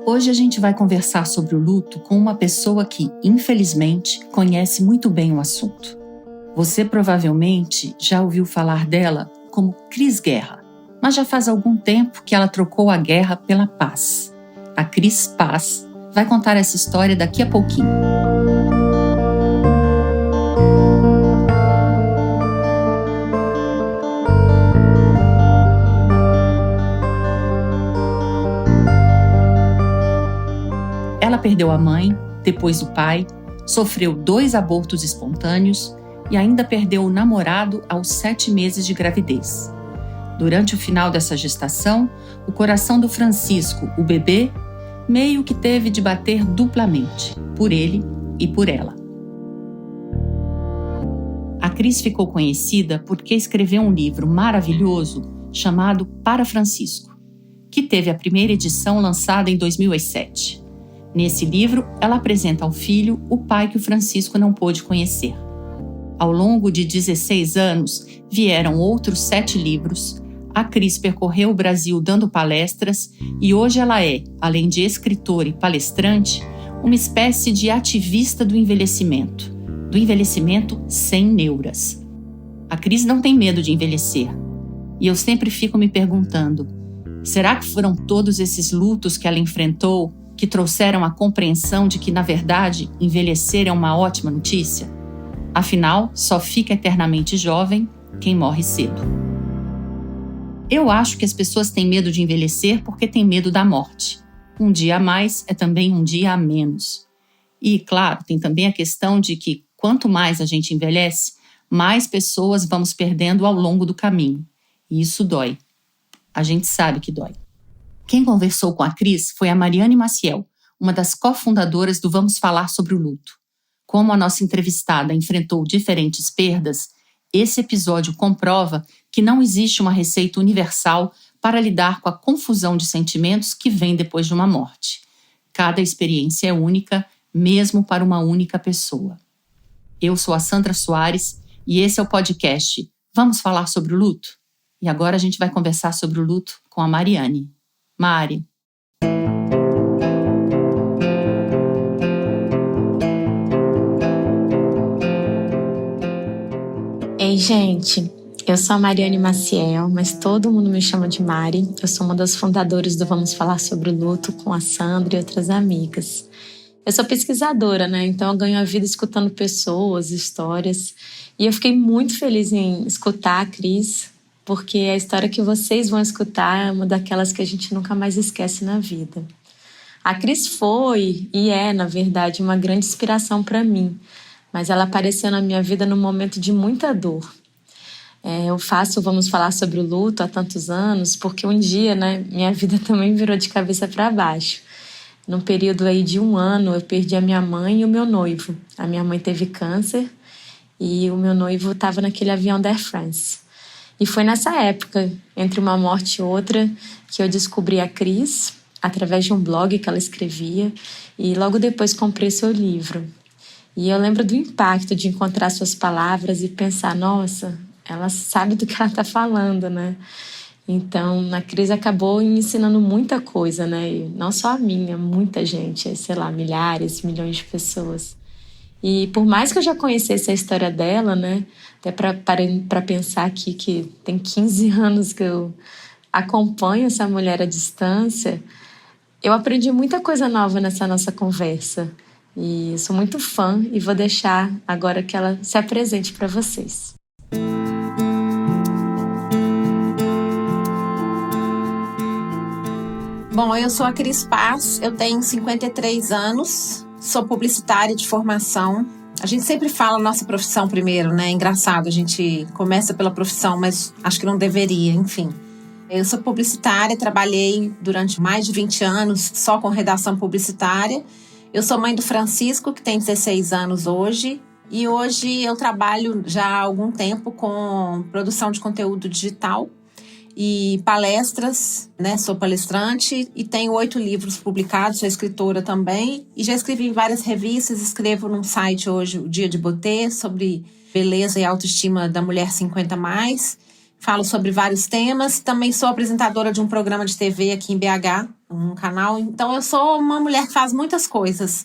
Hoje a gente vai conversar sobre o luto com uma pessoa que, infelizmente, conhece muito bem o assunto. Você provavelmente já ouviu falar dela como Cris Guerra, mas já faz algum tempo que ela trocou a guerra pela paz. A Cris Paz vai contar essa história daqui a pouquinho. Ela perdeu a mãe, depois o pai, sofreu 2 abortos espontâneos e ainda perdeu o namorado aos 7 meses de gravidez. Durante o final dessa gestação, o coração do Francisco, o bebê, meio que teve de bater duplamente, por ele e por ela. A Cris ficou conhecida porque escreveu um livro maravilhoso chamado Para Francisco, que teve a primeira edição lançada em 2007. Nesse livro, ela apresenta ao filho o pai que o Francisco não pôde conhecer. Ao longo de 16 anos, vieram outros 7 livros. A Cris percorreu o Brasil dando palestras e hoje ela é, além de escritora e palestrante, uma espécie de ativista do envelhecimento sem neuras. A Cris não tem medo de envelhecer. E eu sempre fico me perguntando, será que foram todos esses lutos que ela enfrentou que trouxeram a compreensão de que, na verdade, envelhecer é uma ótima notícia? Afinal, só fica eternamente jovem quem morre cedo. Eu acho que as pessoas têm medo de envelhecer porque têm medo da morte. Um dia a mais é também um dia a menos. E, claro, tem também a questão de que, quanto mais a gente envelhece, mais pessoas vamos perdendo ao longo do caminho. E isso dói. A gente sabe que dói. Quem conversou com a Cris foi a Mariane Maciel, uma das cofundadoras do Vamos Falar sobre o Luto. Como a nossa entrevistada enfrentou diferentes perdas, esse episódio comprova que não existe uma receita universal para lidar com a confusão de sentimentos que vem depois de uma morte. Cada experiência é única, mesmo para uma única pessoa. Eu sou a Sandra Soares e esse é o podcast Vamos Falar sobre o Luto? E agora a gente vai conversar sobre o luto com a Mariane. Mari. Ei, gente, eu sou a Mariane Maciel, mas todo mundo me chama de Mari. Eu sou uma das fundadoras do Vamos Falar sobre o Luto com a Sandra e outras amigas. Eu sou pesquisadora, né? Então eu ganho a vida escutando pessoas, histórias. E eu fiquei muito feliz em escutar a Cris, porque a história que vocês vão escutar é uma daquelas que a gente nunca mais esquece na vida. A Cris foi e é, na verdade, uma grande inspiração para mim, mas ela apareceu na minha vida num momento de muita dor. Eu faço Vamos Falar sobre o Luto há tantos anos, porque um dia, né, minha vida também virou de cabeça para baixo. Num período aí de 1 ano, eu perdi a minha mãe e o meu noivo. A minha mãe teve câncer e o meu noivo estava naquele avião da Air France. E foi nessa época, entre uma morte e outra, que eu descobri a Cris, através de um blog que ela escrevia, e logo depois comprei seu livro. E eu lembro do impacto de encontrar suas palavras e pensar, nossa, ela sabe do que ela está falando, né? Então, a Cris acabou me ensinando muita coisa, né? E não só a minha, muita gente, sei lá, milhares, milhões de pessoas. E por mais que eu já conhecesse a história dela, né? Até para pensar aqui que tem 15 anos que eu acompanho essa mulher à distância, eu aprendi muita coisa nova nessa nossa conversa. E sou muito fã e vou deixar agora que ela se apresente para vocês. Bom, eu sou a Cris Paz, eu tenho 53 anos, sou publicitária de formação. A gente sempre fala nossa profissão primeiro, né? É engraçado, a gente começa pela profissão, mas acho que não deveria, enfim. Eu sou publicitária, trabalhei durante mais de 20 anos só com redação publicitária. Eu sou mãe do Francisco, que tem 16 anos hoje. E hoje eu trabalho já há algum tempo com produção de conteúdo digital e palestras, né? Sou palestrante e tenho 8 livros publicados, sou escritora também. E já escrevi em várias revistas, escrevo num site hoje, o Dia de Botê, sobre beleza e autoestima da mulher 50+. Falo sobre vários temas. Também sou apresentadora de um programa de TV aqui em BH, um canal. Então, eu sou uma mulher que faz muitas coisas.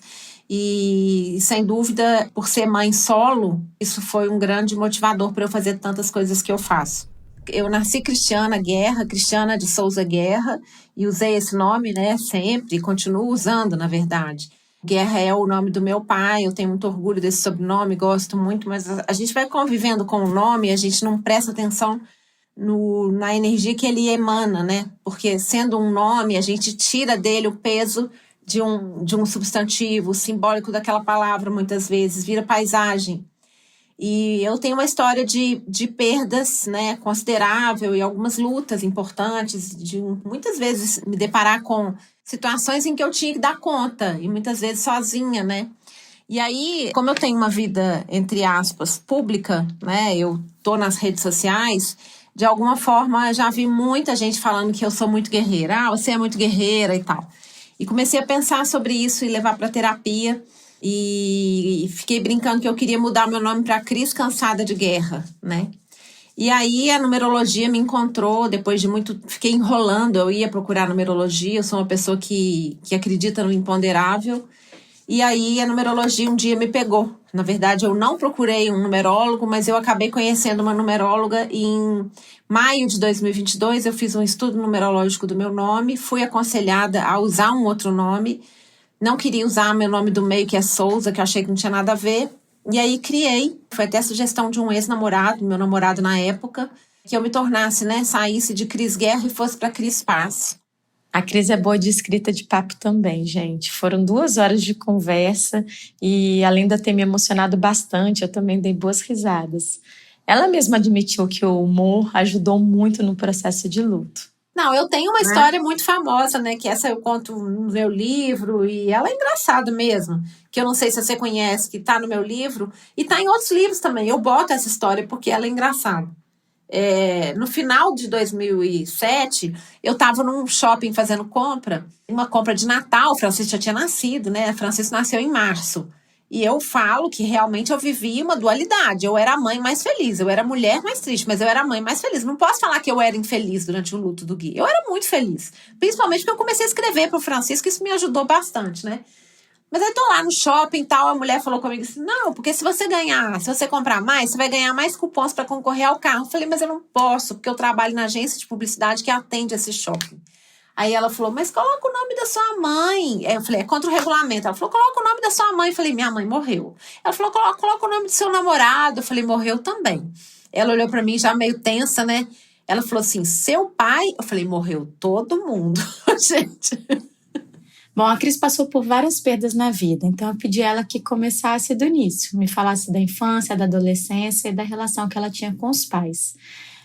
E, sem dúvida, por ser mãe solo, isso foi um grande motivador para eu fazer tantas coisas que eu faço. Eu nasci Cristiana Guerra, Cristiana de Souza Guerra, e usei esse nome, né, sempre, e continuo usando, na verdade. Guerra é o nome do meu pai, eu tenho muito orgulho desse sobrenome, gosto muito, mas a gente vai convivendo com o nome, a gente não presta atenção na energia que ele emana, né? Porque sendo um nome, a gente tira dele o peso de um substantivo, simbólico daquela palavra, muitas vezes, vira paisagem. E eu tenho uma história de perdas, né, considerável e algumas lutas importantes, de muitas vezes me deparar com situações em que eu tinha que dar conta, e muitas vezes sozinha, né? E aí, como eu tenho uma vida, entre aspas, pública, né, eu tô nas redes sociais, de alguma forma já vi muita gente falando que eu sou muito guerreira, você é muito guerreira e tal. E comecei a pensar sobre isso e levar para terapia. E fiquei brincando que eu queria mudar meu nome para Cris Cansada de Guerra, né? E aí a numerologia me encontrou, depois de muito... Fiquei enrolando, eu ia procurar numerologia, eu sou uma pessoa que acredita no imponderável. E aí a numerologia um dia me pegou. Na verdade, eu não procurei um numerólogo, mas eu acabei conhecendo uma numeróloga e em maio de 2022 eu fiz um estudo numerológico do meu nome, fui aconselhada a usar um outro nome, não queria usar meu nome do meio, que é Souza, que eu achei que não tinha nada a ver, e aí criei, foi até sugestão de um ex-namorado, meu namorado na época, que eu me tornasse, né, saísse de Cris Guerra e fosse para Cris Paz. A Cris é boa de escrita de papo também, gente. Foram 2 horas de conversa e, além de ter me emocionado bastante, eu também dei boas risadas. Ela mesma admitiu que o humor ajudou muito no processo de luto. Não, eu tenho uma história muito famosa, né? Que essa eu conto no meu livro e ela é engraçada mesmo. Que eu não sei se você conhece, que tá no meu livro e tá em outros livros também. Eu boto essa história porque ela é engraçada. No final de 2007, eu estava num shopping fazendo compra, uma compra de Natal. O Francisco já tinha nascido, né? O Francisco nasceu em março. E eu falo que realmente eu vivi uma dualidade. Eu era a mãe mais feliz, eu era a mulher mais triste, mas eu era a mãe mais feliz. Não posso falar que eu era infeliz durante o luto do Gui. Eu era muito feliz. Principalmente porque eu comecei a escrever para o Francisco, isso me ajudou bastante, né? Mas aí tô lá no shopping e tal, a mulher falou comigo assim, não, porque se você comprar mais, você vai ganhar mais cupons para concorrer ao carro. Eu falei, mas eu não posso, porque eu trabalho na agência de publicidade que atende esse shopping. Aí ela falou, mas coloca o nome da sua mãe. Aí eu falei, é contra o regulamento. Ela falou, coloca o nome da sua mãe. Eu falei, minha mãe morreu. Ela falou, coloca o nome do seu namorado. Eu falei, morreu também. Ela olhou pra mim já meio tensa, né? Ela falou assim, seu pai? Eu falei, morreu todo mundo. Gente... Bom, a Cris passou por várias perdas na vida, então eu pedi a ela que começasse do início, me falasse da infância, da adolescência e da relação que ela tinha com os pais.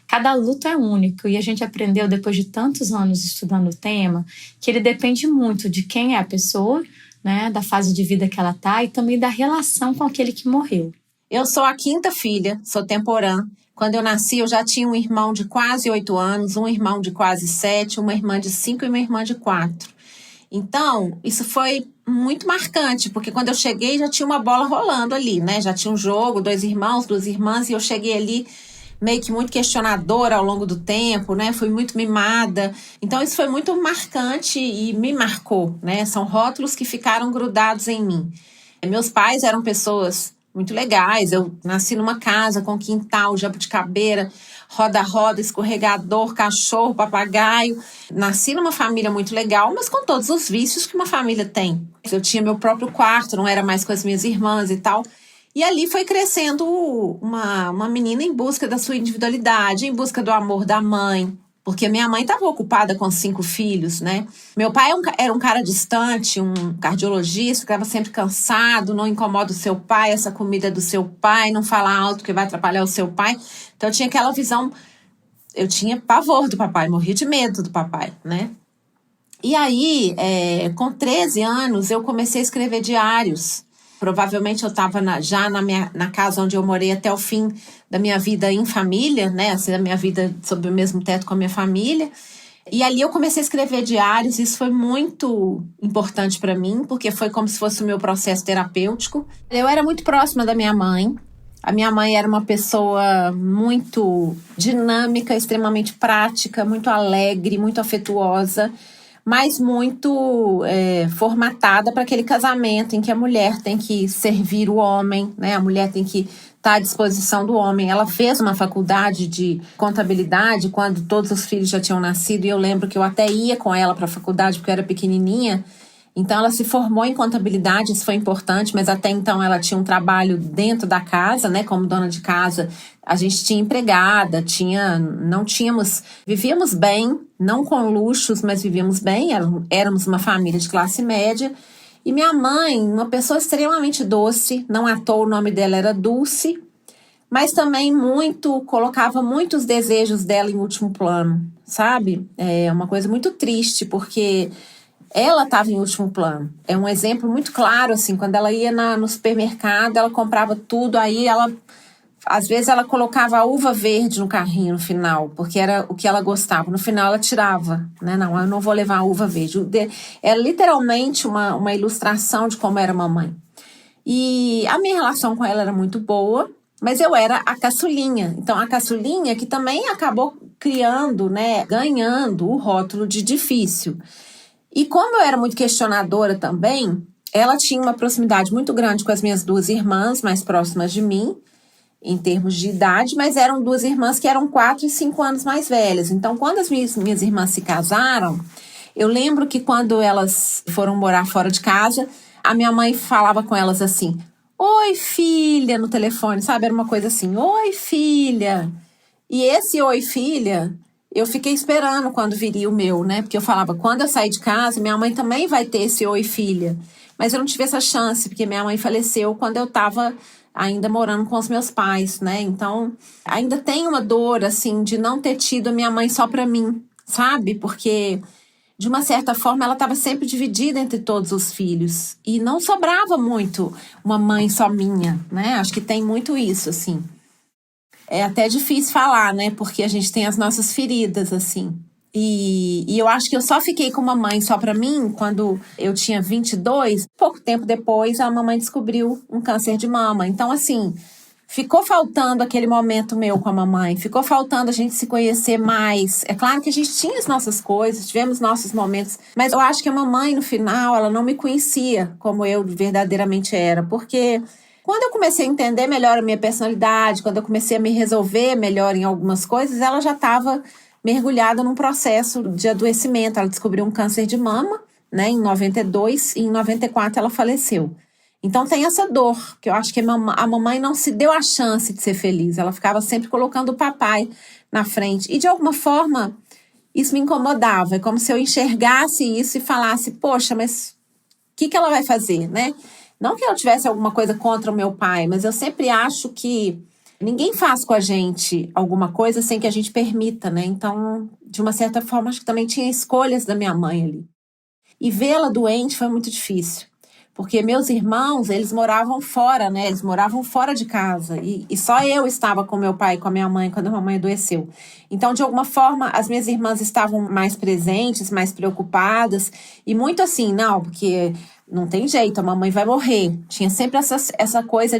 Cada luto é único e a gente aprendeu, depois de tantos anos estudando o tema, que ele depende muito de quem é a pessoa, né, da fase de vida que ela está e também da relação com aquele que morreu. Eu sou a 5ª filha, sou temporã. Quando eu nasci, eu já tinha um irmão de quase 8 anos, um irmão de quase 7, uma irmã de 5 e uma irmã de 4. Então, isso foi muito marcante, porque quando eu cheguei já tinha uma bola rolando ali, né? Já tinha um jogo, 2 irmãos, 2 irmãs, e eu cheguei ali meio que muito questionadora ao longo do tempo, né? Fui muito mimada. Então, isso foi muito marcante e me marcou, né? São rótulos que ficaram grudados em mim. Meus pais eram pessoas muito legais. Eu nasci numa casa com quintal, jabuticabeira, roda-roda, escorregador, cachorro, papagaio. Nasci numa família muito legal, mas com todos os vícios que uma família tem. Eu tinha meu próprio quarto, não era mais com as minhas irmãs e tal. E ali foi crescendo uma menina em busca da sua individualidade, em busca do amor da mãe. Porque minha mãe estava ocupada com 5 filhos, né? Meu pai era um cara distante, um cardiologista, ficava sempre cansado, não incomoda o seu pai, essa comida é do seu pai, não fala alto que vai atrapalhar o seu pai. Então eu tinha aquela visão, eu tinha pavor do papai, morria de medo do papai, né? E aí, com 13 anos, eu comecei a escrever diários. Provavelmente eu estava já na casa onde eu morei até o fim da minha vida em família, né? Assim, da minha vida sob o mesmo teto com a minha família. E ali eu comecei a escrever diários. Isso foi muito importante para mim, porque foi como se fosse o meu processo terapêutico. Eu era muito próxima da minha mãe. A minha mãe era uma pessoa muito dinâmica, extremamente prática, muito alegre, muito afetuosa, mas muito formatada para aquele casamento em que a mulher tem que servir o homem, né? A mulher tem que estar à disposição do homem. Ela fez uma faculdade de contabilidade quando todos os filhos já tinham nascido, e eu lembro que eu até ia com ela para a faculdade porque eu era pequenininha. Então, ela se formou em contabilidade, isso foi importante, mas até então ela tinha um trabalho dentro da casa, né, como dona de casa. A gente tinha empregada, vivíamos bem, não com luxos, mas vivíamos bem, éramos uma família de classe média. E minha mãe, uma pessoa extremamente doce, não à toa o nome dela era Dulce, mas também colocava muitos desejos dela em último plano, sabe? É uma coisa muito triste, porque ela estava em último plano. É um exemplo muito claro, assim, quando ela ia no supermercado, ela comprava tudo, aí às vezes ela colocava a uva verde no carrinho no final, porque era o que ela gostava. No final ela tirava, né? Não, eu não vou levar a uva verde. Era literalmente uma ilustração de como era a mamãe. E a minha relação com ela era muito boa, mas eu era a caçulinha. Então, a caçulinha que também acabou criando, né, ganhando o rótulo de difícil. E como eu era muito questionadora também, ela tinha uma proximidade muito grande com as minhas duas irmãs mais próximas de mim, em termos de idade, mas eram duas irmãs que eram 4 e 5 anos mais velhas. Então, quando as minhas irmãs se casaram, eu lembro que quando elas foram morar fora de casa, a minha mãe falava com elas assim: "Oi, filha", no telefone, sabe? Era uma coisa assim: "Oi, filha". E esse "Oi, filha", eu fiquei esperando quando viria o meu, né? Porque eu falava, quando eu sair de casa, minha mãe também vai ter esse "Oi, filha". Mas eu não tive essa chance, porque minha mãe faleceu quando eu estava ainda morando com os meus pais, né? Então, ainda tem uma dor, assim, de não ter tido a minha mãe só para mim, sabe? Porque, de uma certa forma, ela estava sempre dividida entre todos os filhos. E não sobrava muito uma mãe só minha, né? Acho que tem muito isso, assim. É até difícil falar, né? Porque a gente tem as nossas feridas, assim. E eu acho que eu só fiquei com uma mãe só pra mim quando eu tinha 22. Pouco tempo depois, a mamãe descobriu um câncer de mama. Então, assim, ficou faltando aquele momento meu com a mamãe. Ficou faltando a gente se conhecer mais. É claro que a gente tinha as nossas coisas, tivemos nossos momentos. Mas eu acho que a mamãe, no final, ela não me conhecia como eu verdadeiramente era. Porque quando eu comecei a entender melhor a minha personalidade, quando eu comecei a me resolver melhor em algumas coisas, ela já estava mergulhada num processo de adoecimento. Ela descobriu um câncer de mama, né, em 92, e em 94 ela faleceu. Então tem essa dor, que eu acho que a mamãe não se deu a chance de ser feliz. Ela ficava sempre colocando o papai na frente. E de alguma forma, isso me incomodava. É como se eu enxergasse isso e falasse, poxa, mas o que ela vai fazer, né? Não que eu tivesse alguma coisa contra o meu pai, mas eu sempre acho que ninguém faz com a gente alguma coisa sem que a gente permita, né? Então, de uma certa forma, acho que também tinha escolhas da minha mãe ali. E vê-la doente foi muito difícil. Porque meus irmãos, eles moravam fora, né? Eles moravam fora de casa. E só eu estava com meu pai e com a minha mãe quando a mamãe adoeceu. Então, de alguma forma, as minhas irmãs estavam mais presentes, mais preocupadas. E muito assim, não, porque não tem jeito, a mamãe vai morrer. Tinha sempre essa coisa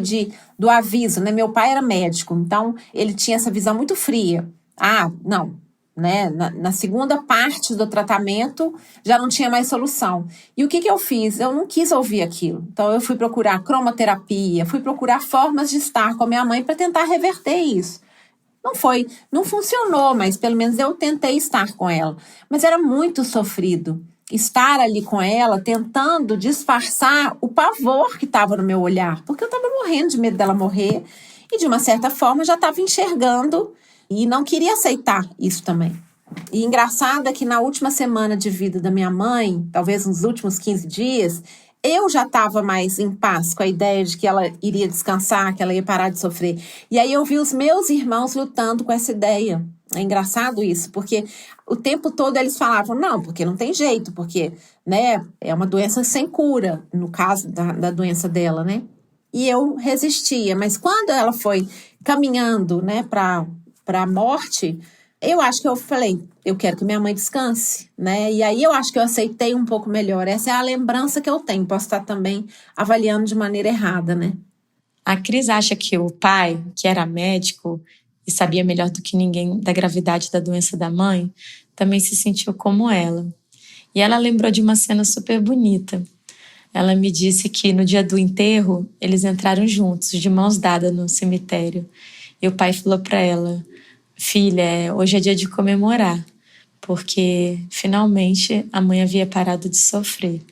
do aviso, né? Meu pai era médico, então ele tinha essa visão muito fria. Ah, não, né? Na segunda parte do tratamento já não tinha mais solução. E o que eu fiz? Eu não quis ouvir aquilo. Então eu fui procurar cromoterapia, fui procurar formas de estar com a minha mãe para tentar reverter isso. Não funcionou, mas pelo menos eu tentei estar com ela. Mas era muito sofrido estar ali com ela, tentando disfarçar o pavor que estava no meu olhar, porque eu estava morrendo de medo dela morrer e, de uma certa forma, já estava enxergando e não queria aceitar isso também. E engraçado é que na última semana de vida da minha mãe, talvez nos últimos 15 dias, eu já estava mais em paz com a ideia de que ela iria descansar, que ela ia parar de sofrer. E aí eu vi os meus irmãos lutando com essa ideia. É engraçado isso, porque o tempo todo eles falavam, não, porque não tem jeito, porque, né, é uma doença sem cura, no caso da doença dela, né? E eu resistia, mas quando ela foi caminhando, né, para a morte, eu acho que eu falei, eu quero que minha mãe descanse, né? E aí eu acho que eu aceitei um pouco melhor. Essa é a lembrança que eu tenho. Posso estar também avaliando de maneira errada, né? A Cris acha que o pai, que era médico e sabia melhor do que ninguém da gravidade da doença da mãe, também se sentiu como ela. E ela lembrou de uma cena super bonita. Ela me disse que no dia do enterro, eles entraram juntos, de mãos dadas no cemitério. E o pai falou para ela: filha, hoje é dia de comemorar, porque finalmente a mãe havia parado de sofrer.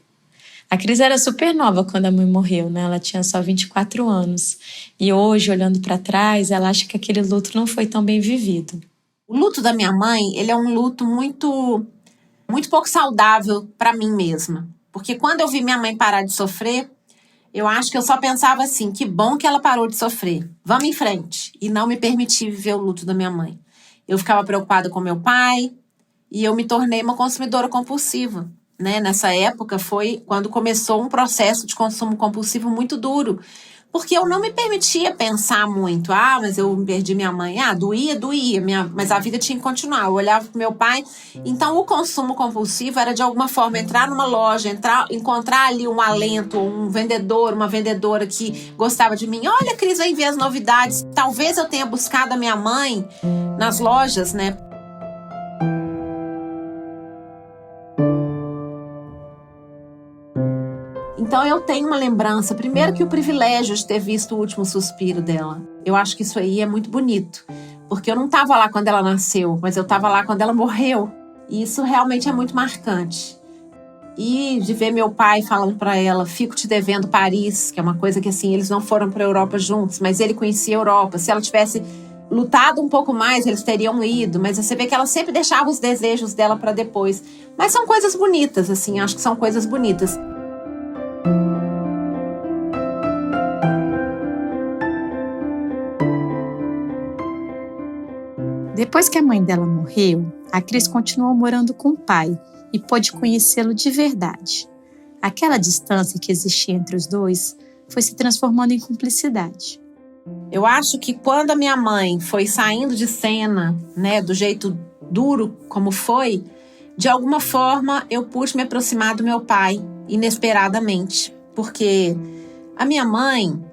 A Cris era super nova quando a mãe morreu, né? Ela tinha só 24 anos. E hoje, olhando para trás, ela acha que aquele luto não foi tão bem vivido. O luto da minha mãe, ele é um luto muito pouco saudável para mim mesma. Porque quando eu vi minha mãe parar de sofrer, eu acho que eu só pensava assim, que bom que ela parou de sofrer. Vamos em frente. E não me permiti viver o luto da minha mãe. Eu ficava preocupada com meu pai e eu me tornei uma consumidora compulsiva. Né? Nessa época foi quando começou um processo de consumo compulsivo muito duro, porque eu não me permitia pensar muito, mas eu perdi minha mãe, doía, mas a vida tinha que continuar. Eu olhava pro meu pai, então o consumo compulsivo era de alguma forma entrar numa loja, encontrar ali um alento, um vendedor, uma vendedora que gostava de mim. Olha, Cris, vem ver as novidades. Talvez eu tenha buscado a minha mãe nas lojas, né? Então eu tenho uma lembrança, primeiro que o privilégio de ter visto o último suspiro dela. Eu acho que isso aí é muito bonito, porque eu não estava lá quando ela nasceu, mas eu estava lá quando ela morreu. E isso realmente é muito marcante. E de ver meu pai falando para ela, fico te devendo Paris, que é uma coisa que assim, eles não foram para a Europa juntos, mas ele conhecia a Europa. Se ela tivesse lutado um pouco mais, eles teriam ido, mas você vê que ela sempre deixava os desejos dela para depois. Mas são coisas bonitas, assim, acho que são coisas bonitas. Depois que a mãe dela morreu, a Cris continuou morando com o pai e pôde conhecê-lo de verdade. Aquela distância que existia entre os dois foi se transformando em cumplicidade. Eu acho que quando a minha mãe foi saindo de cena, né, do jeito duro como foi, de alguma forma eu pude me aproximar do meu pai, inesperadamente. Porque a minha mãe,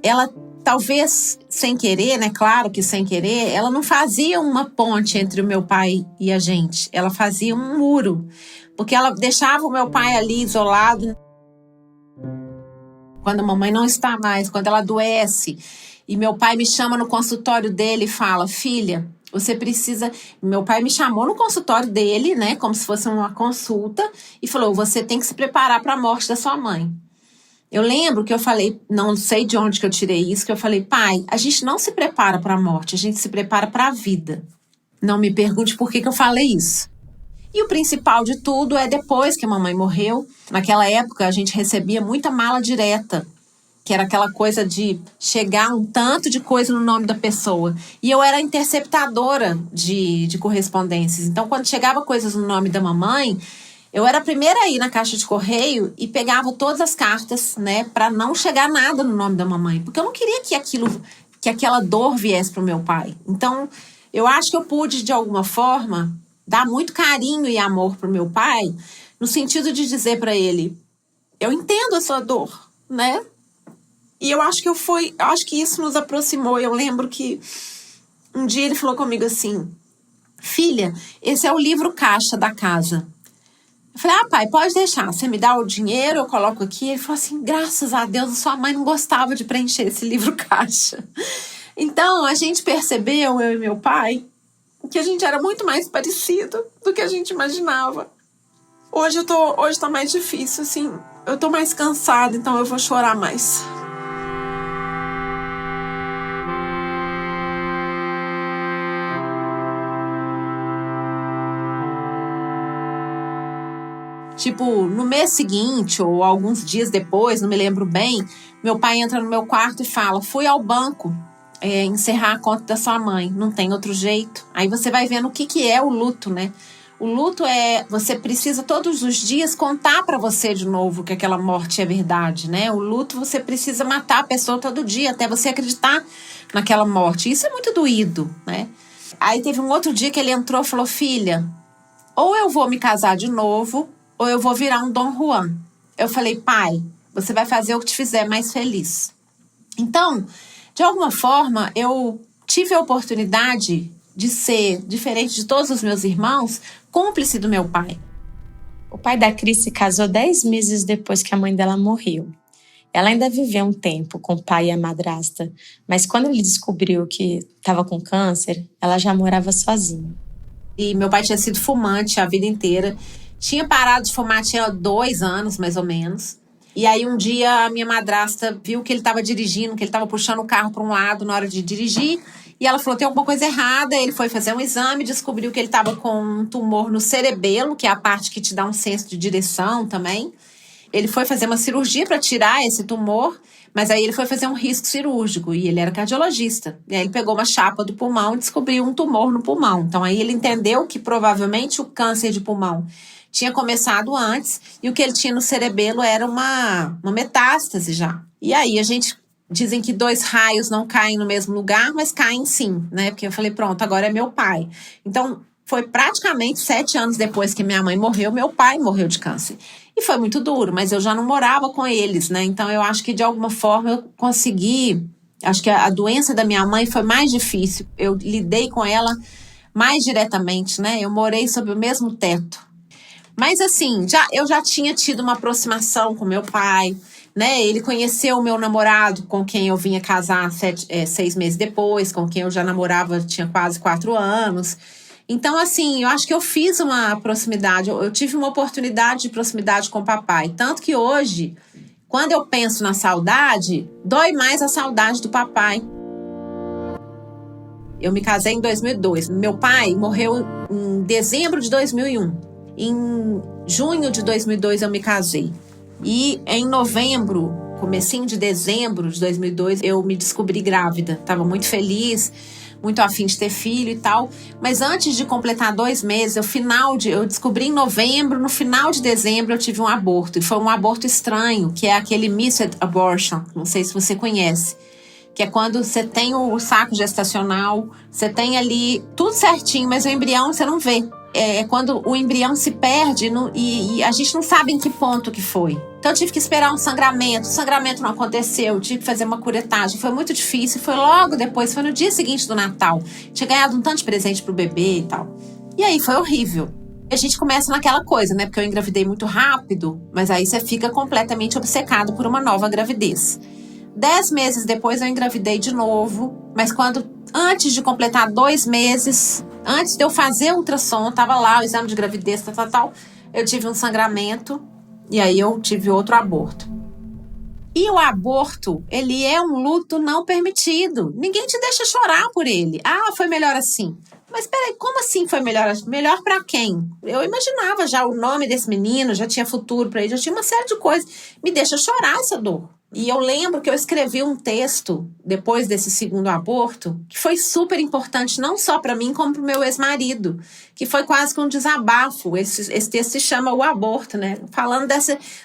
ela talvez sem querer, né? Claro que sem querer, ela não fazia uma ponte entre o meu pai e a gente. Ela fazia um muro. Porque ela deixava o meu pai ali isolado. Quando a mamãe não está mais, quando ela adoece. E meu pai me chama no consultório dele e fala, filha, você precisa... Meu pai me chamou no consultório dele, né? Como se fosse uma consulta. E falou, você tem que se preparar para a morte da sua mãe. Eu lembro que eu falei, não sei de onde que eu tirei isso, que eu falei, pai, a gente não se prepara para a morte, a gente se prepara para a vida. Não me pergunte por que eu falei isso. E o principal de tudo é depois que a mamãe morreu, naquela época a gente recebia muita mala direta, que era aquela coisa de chegar um tanto de coisa no nome da pessoa. E eu era interceptadora de correspondências. Então, quando chegava coisas no nome da mamãe, eu era a primeira a ir na caixa de correio e pegava todas as cartas, né, para não chegar nada no nome da mamãe, porque eu não queria que aquela dor viesse pro meu pai. Então, eu acho que eu pude de alguma forma dar muito carinho e amor pro meu pai, no sentido de dizer para ele, eu entendo a sua dor, né? E eu acho que isso nos aproximou. Eu lembro que um dia ele falou comigo assim, filha, esse é o livro caixa da casa. Eu falei, pai, pode deixar, você me dá o dinheiro, eu coloco aqui. Ele falou assim, graças a Deus, a sua mãe não gostava de preencher esse livro caixa. Então, a gente percebeu, eu e meu pai, que a gente era muito mais parecido do que a gente imaginava. Hoje tá mais difícil, assim, eu tô mais cansada, então eu vou chorar mais. Tipo, no mês seguinte ou alguns dias depois, não me lembro bem, meu pai entra no meu quarto e fala, fui ao banco encerrar a conta da sua mãe, não tem outro jeito. Aí você vai vendo o que é o luto, né? O luto você precisa todos os dias contar pra você de novo que aquela morte é verdade, né? O luto você precisa matar a pessoa todo dia até você acreditar naquela morte. Isso é muito doído, né? Aí teve um outro dia que ele entrou e falou, filha, ou eu vou me casar de novo, ou eu vou virar um Dom Juan. Eu falei, pai, você vai fazer o que te fizer mais feliz. Então, de alguma forma, eu tive a oportunidade de ser, diferente de todos os meus irmãos, cúmplice do meu pai. O pai da Cris se casou 10 meses depois que a mãe dela morreu. Ela ainda viveu um tempo com o pai e a madrasta, mas quando ele descobriu que estava com câncer, ela já morava sozinha. E meu pai tinha sido fumante a vida inteira. Tinha parado de fumar, tinha 2 anos, mais ou menos. E aí um dia a minha madrasta viu que ele estava dirigindo, que ele estava puxando o carro para um lado na hora de dirigir. E ela falou, tem alguma coisa errada. Ele foi fazer um exame, descobriu que ele estava com um tumor no cerebelo, que é a parte que te dá um senso de direção também. Ele foi fazer uma cirurgia para tirar esse tumor, mas aí ele foi fazer um risco cirúrgico e ele era cardiologista. E aí ele pegou uma chapa do pulmão e descobriu um tumor no pulmão. Então aí ele entendeu que provavelmente o câncer de pulmão tinha começado antes e o que ele tinha no cerebelo era uma metástase já. E aí dizem que 2 raios não caem no mesmo lugar, mas caem sim, né? Porque eu falei, pronto, agora é meu pai. Então foi praticamente 7 anos depois que minha mãe morreu, meu pai morreu de câncer. E foi muito duro, mas eu já não morava com eles, né? Então eu acho que de alguma forma eu consegui. Acho que a doença da minha mãe foi mais difícil. Eu lidei com ela mais diretamente, né? Eu morei sob o mesmo teto. Mas assim, eu já tinha tido uma aproximação com meu pai, né? Ele conheceu o meu namorado, com quem eu vinha casar 6 meses depois, com quem eu já namorava, tinha quase 4 anos. Então, assim, eu acho que eu fiz uma proximidade, eu tive uma oportunidade de proximidade com o papai. Tanto que hoje, quando eu penso na saudade, dói mais a saudade do papai. Eu me casei em 2002. Meu pai morreu em dezembro de 2001. Em junho de 2002 eu me casei. E em novembro, comecinho de dezembro de 2002, eu me descobri grávida. Estava muito feliz, muito afim de ter filho e tal. Mas antes de completar 2 meses, eu descobri em novembro, no final de dezembro eu tive um aborto. E foi um aborto estranho, que é aquele missed abortion. Não sei se você conhece. Que é quando você tem o saco gestacional, você tem ali tudo certinho, mas o embrião você não vê. É quando o embrião se perde e a gente não sabe em que ponto que foi. Então eu tive que esperar um sangramento. O sangramento não aconteceu, eu tive que fazer uma curetagem. Foi muito difícil, foi logo depois, foi no dia seguinte do Natal. Tinha ganhado um tanto de presente pro bebê e tal. E aí foi horrível. A gente começa naquela coisa, né? Porque eu engravidei muito rápido, mas aí você fica completamente obcecado por uma nova gravidez. 10 meses depois eu engravidei de novo, mas antes de completar 2 meses, antes de eu fazer o ultrassom, tava lá o exame de gravidez, tal, eu tive um sangramento e aí eu tive outro aborto. E o aborto, ele é um luto não permitido. Ninguém te deixa chorar por ele. Ah, foi melhor assim. Mas peraí, como assim foi melhor? Melhor pra quem? Eu imaginava já o nome desse menino, já tinha futuro pra ele, já tinha uma série de coisas. Me deixa chorar essa dor. E eu lembro que eu escrevi um texto depois desse segundo aborto que foi super importante, não só para mim, como para o meu ex-marido, que foi quase que um desabafo. Esse texto se chama O Aborto, né? Falando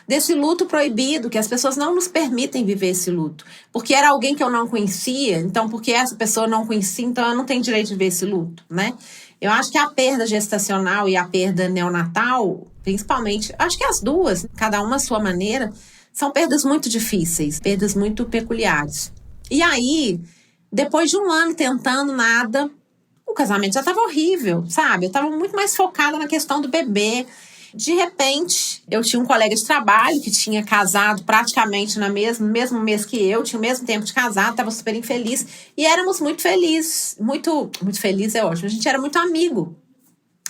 desse luto proibido, que as pessoas não nos permitem viver esse luto. Porque era alguém que eu não conhecia, então porque essa pessoa não conhecia, então eu não tenho direito de viver esse luto, né? Eu acho que a perda gestacional e a perda neonatal, principalmente, acho que as duas, cada uma à sua maneira, são perdas muito difíceis, perdas muito peculiares. E aí, depois de 1 ano tentando nada, o casamento já estava horrível, sabe? Eu estava muito mais focada na questão do bebê. De repente, eu tinha um colega de trabalho que tinha casado praticamente no mesmo mês que eu, tinha o mesmo tempo de casado, estava super infeliz. E éramos muito felizes, muito feliz é ótimo. A gente era muito amigo,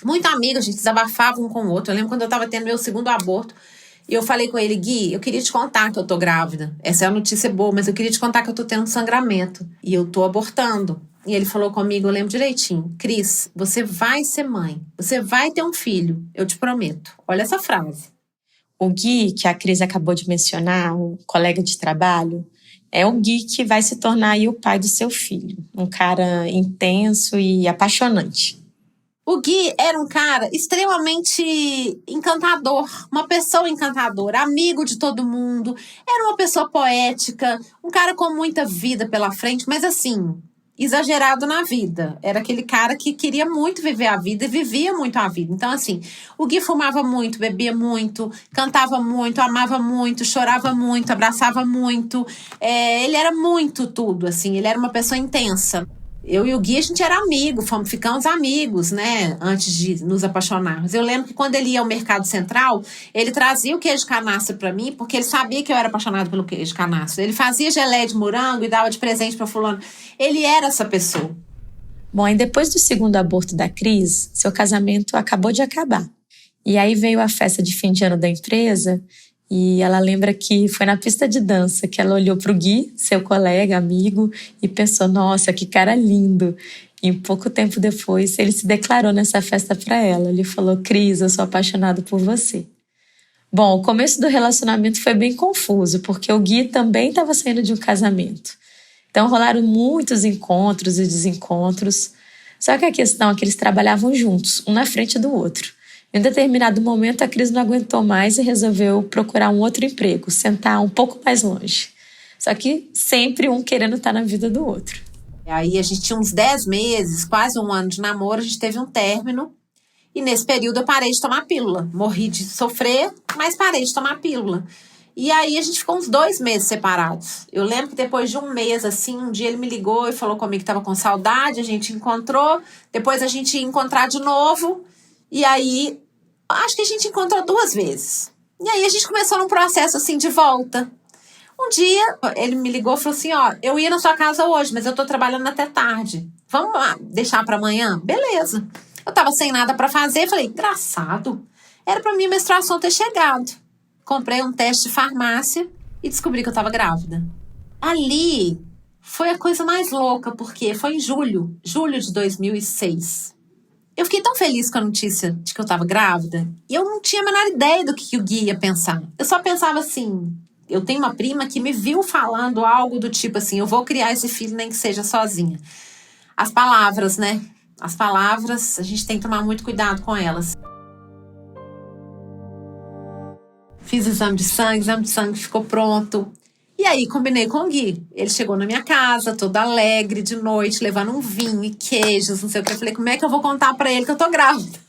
a gente desabafava um com o outro. Eu lembro quando eu estava tendo meu segundo aborto, e eu falei com ele, Gui, eu queria te contar que eu tô grávida. Essa é a notícia boa, mas eu queria te contar que eu tô tendo um sangramento. E eu tô abortando. E ele falou comigo, eu lembro direitinho. Cris, você vai ser mãe. Você vai ter um filho. Eu te prometo. Olha essa frase. O Gui, que a Cris acabou de mencionar, o colega de trabalho, é o Gui que vai se tornar aí o pai do seu filho. Um cara intenso e apaixonante. O Gui era um cara extremamente encantador, uma pessoa encantadora, amigo de todo mundo, era uma pessoa poética, um cara com muita vida pela frente, mas assim, exagerado na vida. Era aquele cara que queria muito viver a vida e vivia muito a vida. Então, assim, o Gui fumava muito, bebia muito, cantava muito, amava muito, chorava muito, abraçava muito. Ele era muito tudo, assim, ele era uma pessoa intensa. Eu e o Gui, a gente era amigo, ficamos amigos, né, antes de nos apaixonarmos. Eu lembro que quando ele ia ao Mercado Central, ele trazia o queijo canastra pra mim, porque ele sabia que eu era apaixonada pelo queijo canastra. Ele fazia geleia de morango e dava de presente pra fulano. Ele era essa pessoa. Bom, aí depois do segundo aborto da Cris, seu casamento acabou de acabar. E aí veio a festa de fim de ano da empresa e ela lembra que foi na pista de dança que ela olhou pro Gui, seu colega, amigo, e pensou, nossa, que cara lindo. E pouco tempo depois, ele se declarou nessa festa para ela. Ele falou, Cris, eu sou apaixonado por você. Bom, o começo do relacionamento foi bem confuso, porque o Gui também estava saindo de um casamento. Então rolaram muitos encontros e desencontros. Só que a questão é que eles trabalhavam juntos, um na frente do outro. Em um determinado momento, a Cris não aguentou mais e resolveu procurar um outro emprego, sentar um pouco mais longe. Só que sempre um querendo estar na vida do outro. Aí a gente tinha uns 10 meses, quase um ano de namoro, a gente teve um término. E nesse período eu parei de tomar pílula. Morri de sofrer, mas parei de tomar pílula. E aí a gente ficou uns 2 meses separados. Eu lembro que depois de um mês, assim, um dia ele me ligou e falou comigo que estava com saudade, a gente encontrou. Depois a gente ia encontrar de novo. E aí, acho que a gente encontrou 2 vezes. E aí a gente começou num processo, assim, de volta. Um dia, ele me ligou e falou assim, ó, eu ia na sua casa hoje, mas eu tô trabalhando até tarde. Vamos lá, deixar pra amanhã? Beleza. Eu tava sem nada pra fazer, falei, engraçado. Era pra minha menstruação ter chegado. Comprei um teste de farmácia e descobri que eu tava grávida. Ali foi a coisa mais louca, porque foi em julho de 2006. Eu fiquei tão feliz com a notícia de que eu tava grávida e eu não tinha a menor ideia do que o Gui ia pensar. Eu só pensava assim, eu tenho uma prima que me viu falando algo do tipo assim, eu vou criar esse filho nem que seja sozinha. As palavras, né? As palavras, a gente tem que tomar muito cuidado com elas. Fiz exame de sangue ficou pronto. E aí, combinei com o Gui. Ele chegou na minha casa, todo alegre, de noite, levando um vinho e queijos, não sei o que. Eu falei, como é que eu vou contar pra ele que eu tô grávida?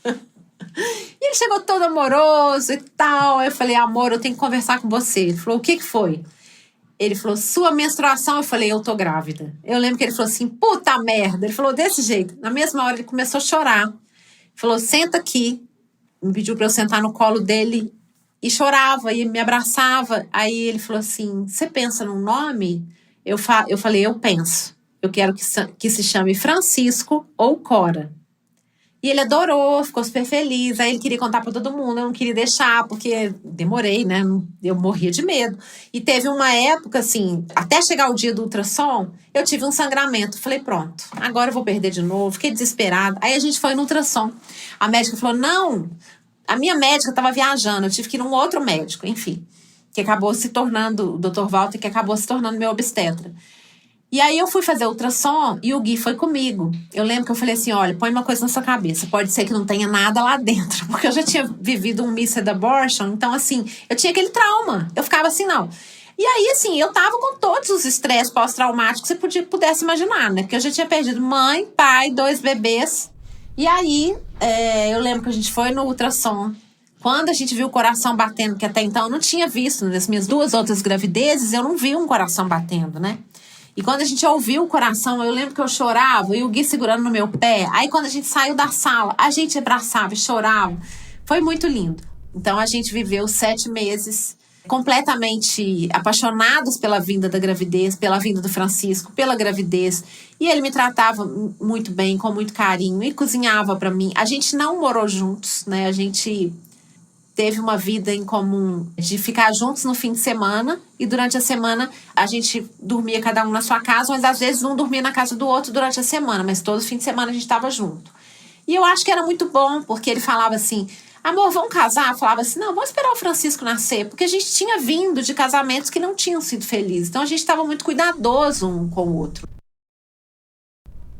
E ele chegou todo amoroso e tal. Aí eu falei, amor, eu tenho que conversar com você. Ele falou, o que foi? Ele falou, sua menstruação. Eu falei, eu tô grávida. Eu lembro que ele falou assim, puta merda. Ele falou desse jeito. Na mesma hora ele começou a chorar. Falou, senta aqui. Me pediu pra eu sentar no colo dele. E chorava, e me abraçava. Aí ele falou assim, você pensa num nome? Eu falei, eu penso. Eu quero que se chame Francisco ou Cora. E ele adorou, ficou super feliz. Aí ele queria contar pra todo mundo, eu não queria deixar, porque demorei, né? Eu morria de medo. E teve uma época, assim, até chegar o dia do ultrassom, eu tive um sangramento. Falei, pronto, agora eu vou perder de novo. Fiquei desesperada. Aí a gente foi no ultrassom. A médica falou, não... A minha médica estava viajando, eu tive que ir num outro médico, enfim, que acabou se tornando, o Dr. Walter, que acabou se tornando meu obstetra. E aí eu fui fazer ultrassom e o Gui foi comigo. Eu lembro que eu falei assim, olha, põe uma coisa na sua cabeça, pode ser que não tenha nada lá dentro, porque eu já tinha vivido um missed abortion, então assim, eu tinha aquele trauma, eu ficava assim, não. E aí, assim, eu tava com todos os estresses pós-traumáticos que você pudesse imaginar, né, porque eu já tinha perdido mãe, pai, 2 bebês. E aí, eu lembro que a gente foi no ultrassom. Quando a gente viu o coração batendo, que até então eu não tinha visto, nas minhas 2 outras gravidezes, eu não vi um coração batendo, né? E quando a gente ouviu o coração, eu lembro que eu chorava, e o Gui segurando no meu pé. Aí quando a gente saiu da sala, a gente abraçava e chorava. Foi muito lindo. Então a gente viveu 7 meses completamente apaixonados pela vinda da gravidez, pela vinda do Francisco, pela gravidez. E ele me tratava muito bem, com muito carinho, e cozinhava para mim. A gente não morou juntos, né? A gente teve uma vida em comum de ficar juntos no fim de semana, e durante a semana a gente dormia cada um na sua casa, mas às vezes não dormia na casa do outro durante a semana, mas todo fim de semana a gente estava junto. E eu acho que era muito bom, porque ele falava assim, amor, vamos casar? Eu falava assim, não, vamos esperar o Francisco nascer, porque a gente tinha vindo de casamentos que não tinham sido felizes, então a gente estava muito cuidadoso um com o outro.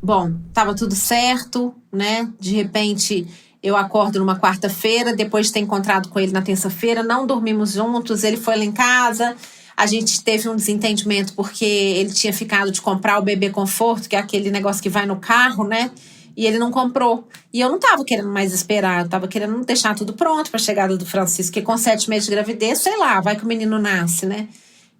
Bom, estava tudo certo, né? De repente, eu acordo numa quarta-feira, depois de ter encontrado com ele na terça-feira, não dormimos juntos, ele foi lá em casa, A gente teve um desentendimento porque ele tinha ficado de comprar o bebê conforto, que é aquele negócio que vai no carro, né? E ele não comprou. E eu não tava querendo mais esperar, eu tava querendo deixar tudo pronto pra chegada do Francisco, que com 7 meses de gravidez, sei lá, vai que o menino nasce, né?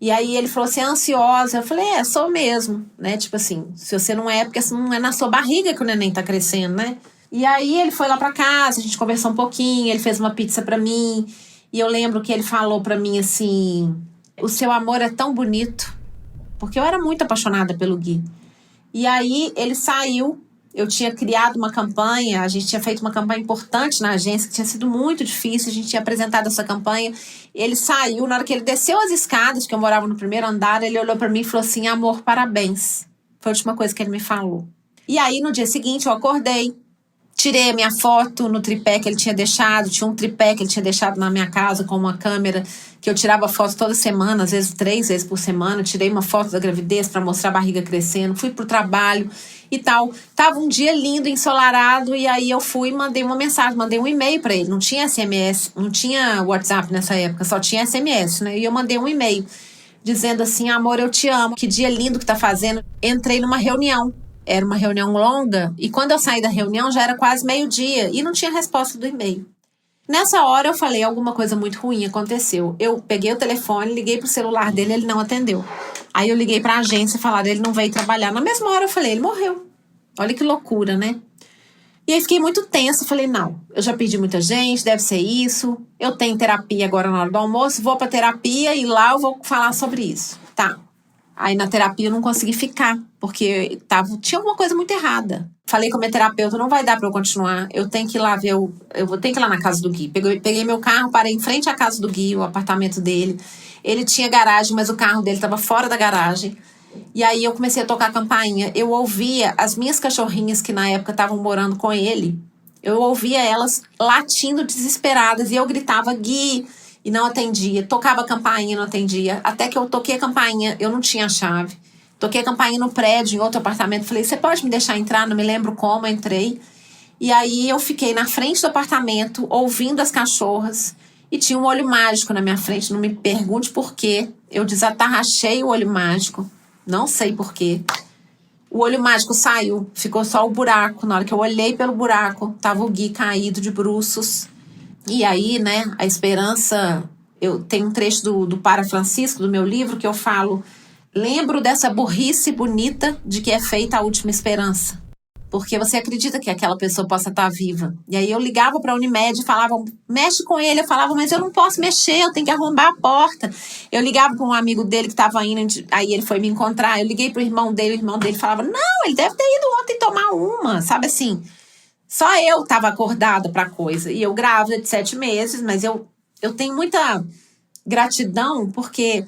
E aí ele falou assim, ansiosa. Eu falei, sou mesmo, né? Tipo assim, se você não é, porque não é na sua barriga que o neném tá crescendo, né? E aí ele foi lá pra casa, a gente conversou um pouquinho, ele fez uma pizza pra mim. E eu lembro que ele falou pra mim assim, o seu amor é tão bonito. Porque eu era muito apaixonada pelo Gui. E aí ele saiu. Eu tinha criado uma campanha, a gente tinha feito uma campanha importante na agência, que tinha sido muito difícil, a gente tinha apresentado essa campanha. Ele saiu, na hora que ele desceu as escadas, que eu morava no primeiro andar, ele olhou pra mim e falou assim, amor, parabéns. Foi a última coisa que ele me falou. E aí, no dia seguinte, eu acordei, tirei a minha foto no tripé que ele tinha deixado, tinha um tripé que ele tinha deixado na minha casa com uma câmera, que eu tirava foto toda semana, às vezes 3 vezes por semana, tirei uma foto da gravidez para mostrar a barriga crescendo, fui pro trabalho e tal. Tava um dia lindo, ensolarado, e aí eu fui e mandei uma mensagem, mandei um e-mail para ele. Não tinha SMS, não tinha WhatsApp nessa época, só tinha SMS, né? E eu mandei um e-mail dizendo assim, amor, eu te amo, que dia lindo que tá fazendo. Entrei numa reunião. Era uma reunião longa, e quando eu saí da reunião já era quase meio-dia, e não tinha resposta do e-mail. Nessa hora eu falei, alguma coisa muito ruim aconteceu. Eu peguei o telefone, liguei pro celular dele, ele não atendeu. Aí eu liguei pra agência e falaram, ele não veio trabalhar. Na mesma hora eu falei, ele morreu. Olha que loucura, né? E aí fiquei muito tensa, falei, não, eu já perdi muita gente, deve ser isso. Eu tenho terapia agora na hora do almoço, vou pra terapia e lá eu vou falar sobre isso. Tá. Aí na terapia eu não consegui ficar, porque tinha alguma coisa muito errada. Falei com a minha terapeuta, não vai dar pra eu continuar, eu tenho que ir lá ver, eu vou ter que ir lá na casa do Gui. Peguei meu carro, parei em frente à casa do Gui, o apartamento dele. Ele tinha garagem, mas o carro dele estava fora da garagem. E aí eu comecei a tocar a campainha. Eu ouvia as minhas cachorrinhas, que na época estavam morando com ele, eu ouvia elas latindo desesperadas, e eu gritava, Gui, e não atendia. Tocava a campainha, não atendia. Até que eu toquei a campainha, eu não tinha chave. Toquei a campainha no prédio, em outro apartamento. Falei, você pode me deixar entrar? Não me lembro como, entrei. E aí eu fiquei na frente do apartamento, ouvindo as cachorras. E tinha um olho mágico na minha frente. Não me pergunte por quê. Eu desatarrachei o olho mágico. Não sei por quê. O olho mágico saiu. Ficou só o buraco. Na hora que eu olhei pelo buraco, tava o Gui caído de bruços. E aí, né, a esperança... Eu tenho um trecho do Para Francisco, do meu livro, que eu falo... Lembro dessa burrice bonita de que é feita a última esperança. Porque você acredita que aquela pessoa possa estar viva. E aí eu ligava para a Unimed e falava, mexe com ele. Eu falava, mas eu não posso mexer, eu tenho que arrombar a porta. Eu ligava para um amigo dele que estava indo, aí ele foi me encontrar. Eu liguei para o irmão dele falava, não, ele deve ter ido ontem tomar uma, sabe assim... Só eu estava acordada para a coisa. E eu grávida de 7 meses, mas eu tenho muita gratidão porque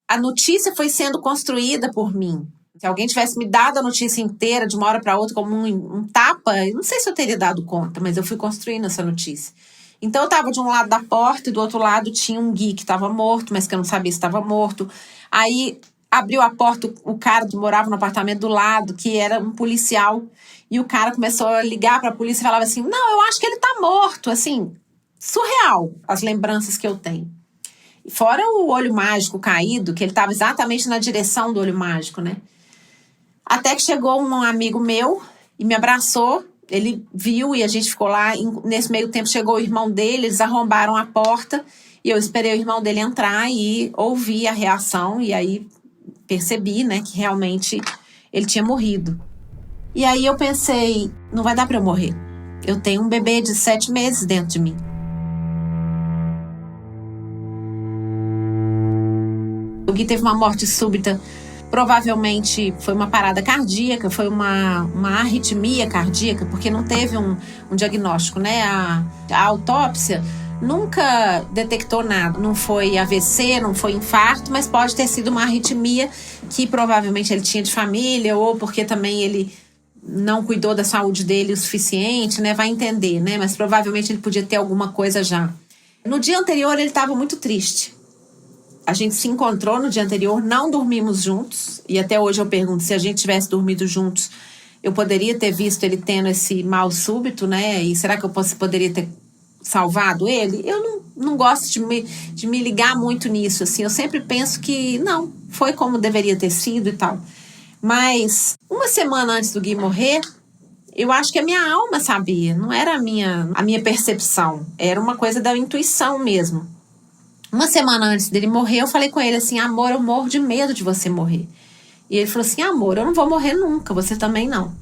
a notícia foi sendo construída por mim. Se alguém tivesse me dado a notícia inteira de uma hora para outra como um tapa, eu não sei se eu teria dado conta, mas eu fui construindo essa notícia. Então eu estava de um lado da porta e do outro lado tinha um Gui que estava morto, mas que eu não sabia se estava morto. Aí abriu a porta o cara que morava no apartamento do lado, que era um policial. E o cara começou a ligar para a polícia e falava assim, não, eu acho que ele tá morto. Assim, surreal as lembranças que eu tenho. Fora o olho mágico caído, que ele estava exatamente na direção do olho mágico, né? Até que chegou um amigo meu e me abraçou. Ele viu e a gente ficou lá. Nesse meio tempo chegou o irmão dele, eles arrombaram a porta. E eu esperei o irmão dele entrar e ouvi a reação. E aí percebi, né, que realmente ele tinha morrido. E aí eu pensei, não vai dar pra eu morrer. Eu tenho um bebê de 7 meses dentro de mim. O Gui teve uma morte súbita, provavelmente foi uma parada cardíaca, foi uma arritmia cardíaca, porque não teve um diagnóstico, né? A autópsia nunca detectou nada. Não foi AVC, não foi infarto, mas pode ter sido uma arritmia que provavelmente ele tinha de família, ou porque também ele não cuidou da saúde dele o suficiente, né? Vai entender, né? Mas provavelmente ele podia ter alguma coisa já. No dia anterior ele estava muito triste. A gente se encontrou no dia anterior, não dormimos juntos. E até hoje eu pergunto, se a gente tivesse dormido juntos, eu poderia ter visto ele tendo esse mal súbito, né? E será que eu poderia ter salvado ele? Eu não gosto de me ligar muito nisso, assim. Eu sempre penso que não, foi como deveria ter sido e tal. Mas uma semana antes do Gui morrer, eu acho que a minha alma sabia, não era a minha percepção, era uma coisa da intuição mesmo. Uma semana antes dele morrer, eu falei com ele assim: amor, eu morro de medo de você morrer. E ele falou assim: amor, eu não vou morrer nunca, você também não.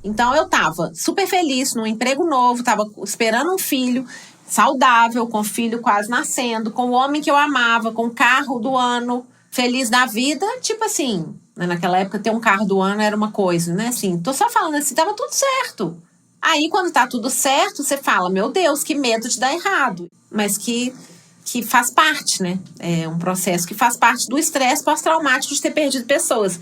Então eu tava super feliz, num emprego novo, tava esperando um filho saudável, com o filho quase nascendo, com o homem que eu amava, com o carro do ano, feliz da vida, tipo assim, né? Naquela época ter um carro do ano era uma coisa, né? Assim, tô só falando assim, tava tudo certo. Aí quando tá tudo certo, você fala: meu Deus, que medo de dar errado. Mas que faz parte, né? É um processo que faz parte do estresse pós-traumático de ter perdido pessoas.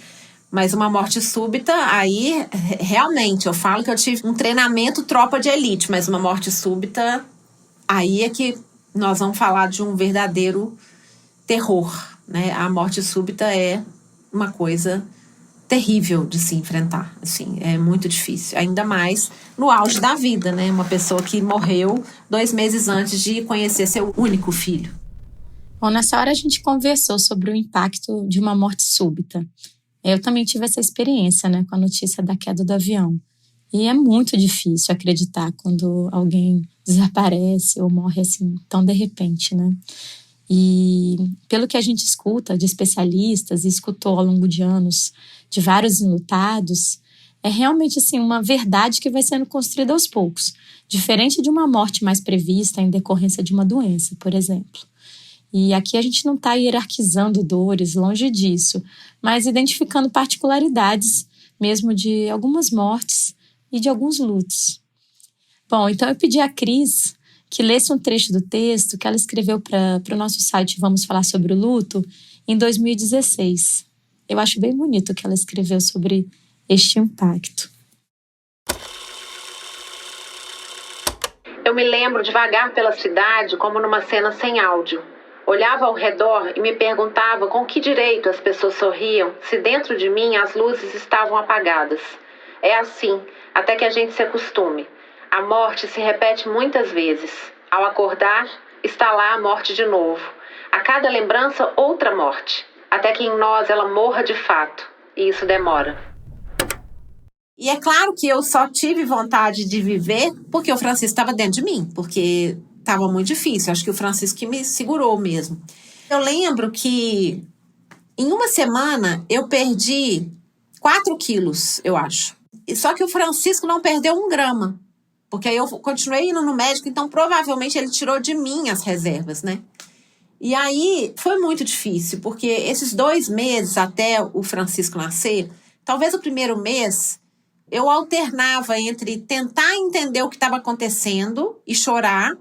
Mas uma morte súbita, aí, realmente, eu falo que eu tive um treinamento tropa de elite, mas uma morte súbita, aí é que nós vamos falar de um verdadeiro terror, né? A morte súbita é uma coisa terrível de se enfrentar, assim, é muito difícil, ainda mais no auge da vida, né? Uma pessoa que morreu 2 meses antes de conhecer seu único filho. Bom, nessa hora a gente conversou sobre o impacto de uma morte súbita. Eu também tive essa experiência, né, com a notícia da queda do avião. E é muito difícil acreditar quando alguém desaparece ou morre assim tão de repente, né? E pelo que a gente escuta de especialistas e escutou ao longo de anos de vários enlutados, é realmente assim uma verdade que vai sendo construída aos poucos, diferente de uma morte mais prevista em decorrência de uma doença, por exemplo. E aqui a gente não está hierarquizando dores, longe disso, mas identificando particularidades mesmo de algumas mortes e de alguns lutos. Bom, então eu pedi à Cris que lesse um trecho do texto que ela escreveu para o nosso site Vamos Falar Sobre o Luto em 2016. Eu acho bem bonito o que ela escreveu sobre este impacto. Eu me lembro de vagar pela cidade como numa cena sem áudio. Olhava ao redor e me perguntava com que direito as pessoas sorriam se dentro de mim as luzes estavam apagadas. É assim, até que a gente se acostume. A morte se repete muitas vezes. Ao acordar, está lá a morte de novo. A cada lembrança, outra morte. Até que em nós ela morra de fato. E isso demora. E é claro que eu só tive vontade de viver porque o Francisco estava dentro de mim. Porque estava muito difícil. Acho que o Francisco que me segurou mesmo. Eu lembro que em uma semana eu perdi 4 quilos, eu acho. Só que o Francisco não perdeu 1 grama. Porque aí eu continuei indo no médico, então provavelmente ele tirou de mim as reservas, né? E aí foi muito difícil, porque esses 2 meses até o Francisco nascer, talvez o primeiro mês, eu alternava entre tentar entender o que estava acontecendo e chorar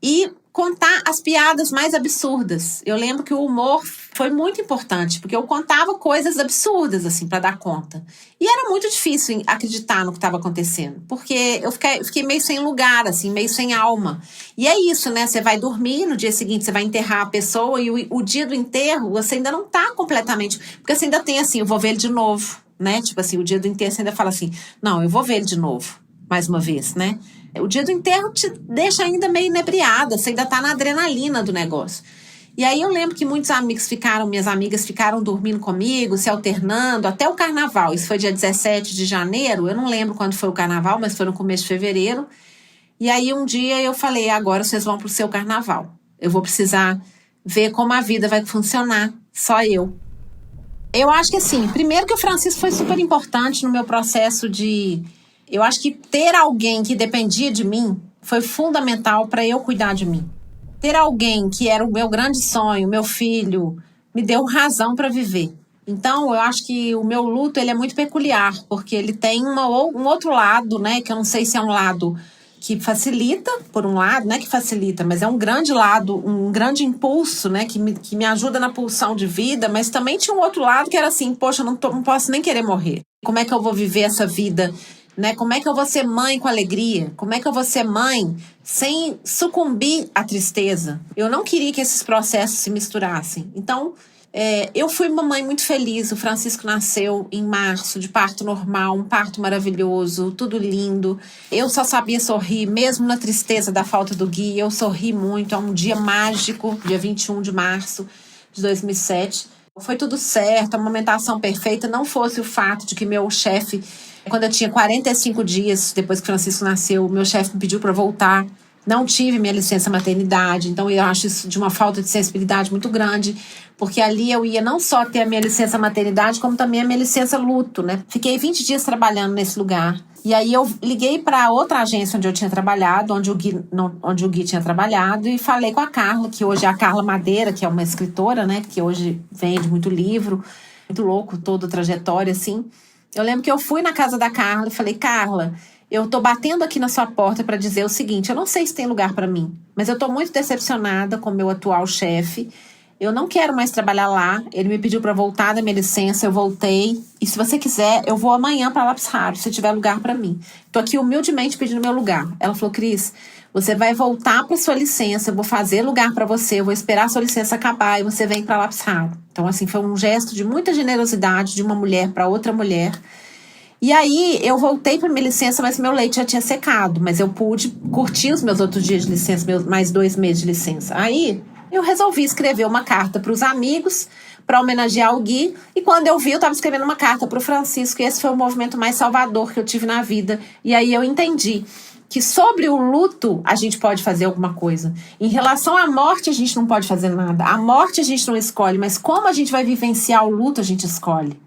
e contar as piadas mais absurdas. Eu lembro que o humor foi muito importante, porque eu contava coisas absurdas, assim, para dar conta. E era muito difícil acreditar no que estava acontecendo, porque eu fiquei meio sem lugar, assim, meio sem alma. E é isso, né? Você vai dormir, no dia seguinte você vai enterrar a pessoa, e o dia do enterro você ainda não tá completamente... Porque você ainda tem, assim, eu vou ver ele de novo, né? Tipo assim, o dia do enterro você ainda fala assim, não, eu vou ver ele de novo, mais uma vez, né? O dia do enterro te deixa ainda meio inebriada, você ainda tá na adrenalina do negócio. E aí eu lembro que muitos amigos minhas amigas ficaram dormindo comigo, se alternando, até o carnaval. Isso foi dia 17 de janeiro, eu não lembro quando foi o carnaval, mas foi no começo de fevereiro. E aí um dia eu falei, agora vocês vão pro seu carnaval. Eu vou precisar ver como a vida vai funcionar, só eu. Eu acho que assim, primeiro que o Francisco foi super importante no meu processo de... Eu acho que ter alguém que dependia de mim foi fundamental para eu cuidar de mim. Ter alguém que era o meu grande sonho, meu filho, me deu razão para viver. Então, eu acho que o meu luto ele é muito peculiar, porque ele tem um outro lado, né? Que eu não sei se é um lado que facilita, por um lado, não é que facilita, mas é um grande lado, um grande impulso, né? Que me ajuda na pulsão de vida, mas também tinha um outro lado que era assim, poxa, eu não posso nem querer morrer. Como é que eu vou viver essa vida né? Como é que eu vou ser mãe com alegria? Como é que eu vou ser mãe sem sucumbir à tristeza? Eu não queria que esses processos se misturassem. Então, eu fui uma mãe muito feliz. O Francisco nasceu em março, de parto normal, um parto maravilhoso, tudo lindo. Eu só sabia sorrir, mesmo na tristeza da falta do Gui. Eu sorri muito. É um dia mágico, dia 21 de março de 2007. Foi tudo certo, a amamentação perfeita. Não fosse o fato de que meu chefe, quando eu tinha 45 dias depois que o Francisco nasceu, meu chefe me pediu para voltar. Não tive minha licença maternidade, então eu acho isso de uma falta de sensibilidade muito grande, porque ali eu ia não só ter a minha licença maternidade, como também a minha licença luto, né? Fiquei 20 dias trabalhando nesse lugar. E aí eu liguei para outra agência onde eu tinha trabalhado, onde o Gui tinha trabalhado, e falei com a Carla, que hoje é a Carla Madeira, que é uma escritora, né? Que hoje vende muito livro, muito louco, toda a trajetória, assim. Eu lembro que eu fui na casa da Carla e falei: Carla, eu tô batendo aqui na sua porta para dizer o seguinte: eu não sei se tem lugar para mim, mas eu tô muito decepcionada com o meu atual chefe. Eu não quero mais trabalhar lá. Ele me pediu para voltar da minha licença, eu voltei. E se você quiser, eu vou amanhã para Lápis Raro, se tiver lugar para mim. Tô aqui humildemente pedindo meu lugar. Ela falou: Cris, você vai voltar para sua licença, eu vou fazer lugar para você, eu vou esperar a sua licença acabar e você vem para Lápis Raro. Então, assim, foi um gesto de muita generosidade de uma mulher para outra mulher. E aí, eu voltei para minha licença, mas meu leite já tinha secado. Mas eu pude curtir os meus outros dias de licença, meus mais 2 meses de licença. Aí, eu resolvi escrever uma carta para os amigos, para homenagear o Gui. E quando eu vi, eu estava escrevendo uma carta para o Francisco. E esse foi o movimento mais salvador que eu tive na vida. E aí, eu entendi que sobre o luto, a gente pode fazer alguma coisa. Em relação à morte, a gente não pode fazer nada. A morte, a gente não escolhe. Mas como a gente vai vivenciar o luto, a gente escolhe.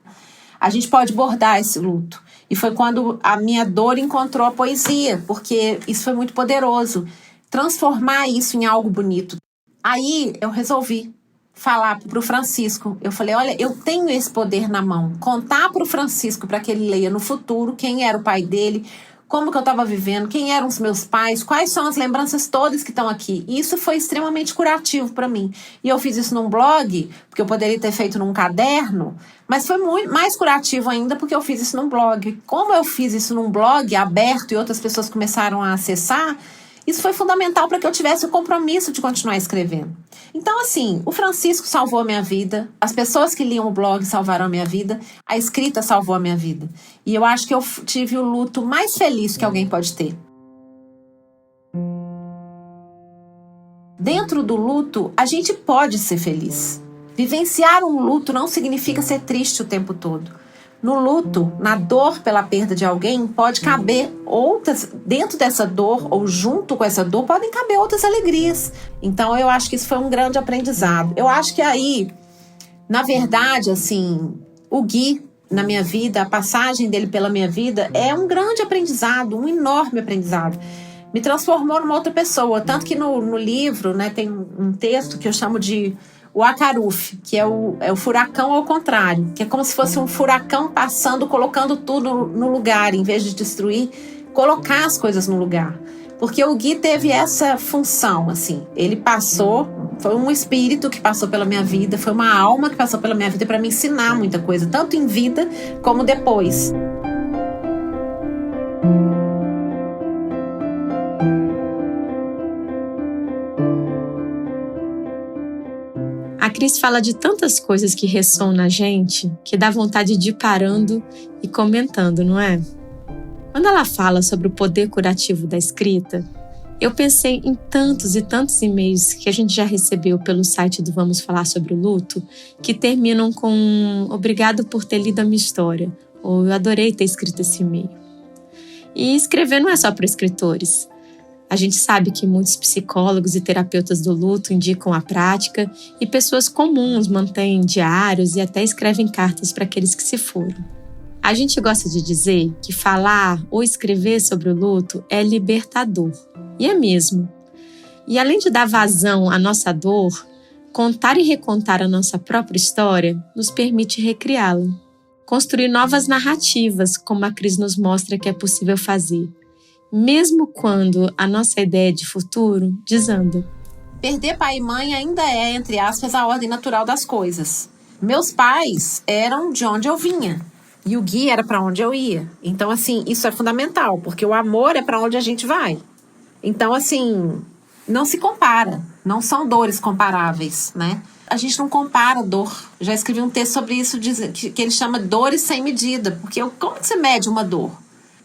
A gente pode bordar esse luto. E foi quando a minha dor encontrou a poesia, porque isso foi muito poderoso. Transformar isso em algo bonito. Aí eu resolvi falar para o Francisco. Eu falei: olha, eu tenho esse poder na mão. Contar para o Francisco, para que ele leia no futuro quem era o pai dele, como que eu estava vivendo, quem eram os meus pais, quais são as lembranças todas que estão aqui. E isso foi extremamente curativo para mim. E eu fiz isso num blog, porque eu poderia ter feito num caderno, mas foi muito mais curativo ainda porque eu fiz isso num blog. Como eu fiz isso num blog aberto e outras pessoas começaram a acessar, isso foi fundamental para que eu tivesse o compromisso de continuar escrevendo. Então, assim, o Francisco salvou a minha vida, as pessoas que liam o blog salvaram a minha vida, a escrita salvou a minha vida. E eu acho que eu tive o luto mais feliz que alguém pode ter. Dentro do luto, a gente pode ser feliz. Vivenciar um luto não significa ser triste o tempo todo. No luto, na dor pela perda de alguém, pode caber outras, dentro dessa dor ou junto com essa dor, podem caber outras alegrias. Então, eu acho que isso foi um grande aprendizado. Eu acho que aí, na verdade, assim, o Gui, na minha vida, a passagem dele pela minha vida, é um grande aprendizado, um enorme aprendizado. Me transformou numa outra pessoa. Tanto que no livro, né, tem um texto que eu chamo de o Acaruf, que é o furacão ao contrário, que é como se fosse um furacão passando, colocando tudo no lugar, em vez de destruir, colocar as coisas no lugar. Porque o Gui teve essa função, assim, ele passou, foi um espírito que passou pela minha vida, foi uma alma que passou pela minha vida para me ensinar muita coisa, tanto em vida como depois. A Cris fala de tantas coisas que ressoam na gente que dá vontade de ir parando e comentando, não é? Quando ela fala sobre o poder curativo da escrita, eu pensei em tantos e tantos e-mails que a gente já recebeu pelo site do Vamos Falar Sobre o Luto, que terminam com "Obrigado por ter lido a minha história", ou "Eu adorei ter escrito esse e-mail". E escrever não é só para escritores. A gente sabe que muitos psicólogos e terapeutas do luto indicam a prática e pessoas comuns mantêm diários e até escrevem cartas para aqueles que se foram. A gente gosta de dizer que falar ou escrever sobre o luto é libertador. E é mesmo. E além de dar vazão à nossa dor, contar e recontar a nossa própria história nos permite recriá-la. Construir novas narrativas, como a Cris nos mostra que é possível fazer. Mesmo quando a nossa ideia de futuro desanda. Perder pai e mãe ainda é, entre aspas, a ordem natural das coisas. Meus pais eram de onde eu vinha. E o Gui era para onde eu ia. Então, assim, isso é fundamental, porque o amor é para onde a gente vai. Então, assim, não se compara. Não são dores comparáveis, né? A gente não compara dor. Eu já escrevi um texto sobre isso, que ele chama dores sem medida. Porque como que você mede uma dor?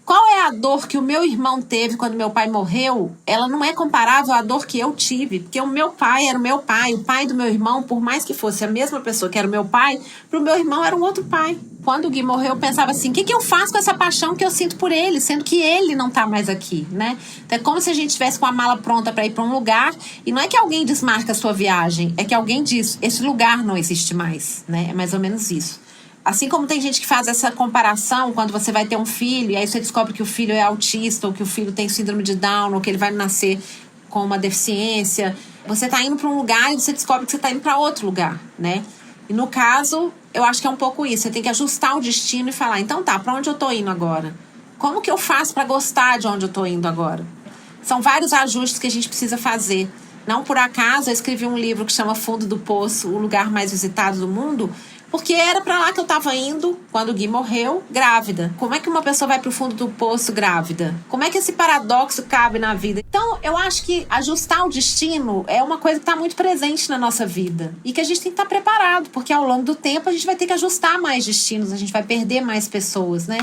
Qual é a dor que o meu irmão teve quando meu pai morreu? Ela não é comparável à dor que eu tive. Porque o meu pai era o meu pai. O pai do meu irmão, por mais que fosse a mesma pessoa que era o meu pai, para o meu irmão era um outro pai. Quando o Gui morreu, eu pensava assim, o que eu faço com essa paixão que eu sinto por ele, sendo que ele não tá mais aqui, né? Então é como se a gente estivesse com a mala pronta para ir para um lugar, e não é que alguém desmarca a sua viagem, é que alguém diz, esse lugar não existe mais, né? É mais ou menos isso. Assim como tem gente que faz essa comparação quando você vai ter um filho, e aí você descobre que o filho é autista, ou que o filho tem síndrome de Down, ou que ele vai nascer com uma deficiência. Você tá indo para um lugar e você descobre que você tá indo para outro lugar, né? E no caso, eu acho que é um pouco isso. Você tem que ajustar o destino e falar, então tá, para onde eu tô indo agora? Como que eu faço para gostar de onde eu tô indo agora? São vários ajustes que a gente precisa fazer. Não por acaso, eu escrevi um livro que chama Fundo do Poço, o lugar mais visitado do mundo, porque era para lá que eu estava indo quando o Gui morreu, grávida. Como é que uma pessoa vai para o fundo do poço grávida? Como é que esse paradoxo cabe na vida? Então, eu acho que ajustar o destino é uma coisa que está muito presente na nossa vida. E que a gente tem que estar preparado, porque ao longo do tempo a gente vai ter que ajustar mais destinos, a gente vai perder mais pessoas, né?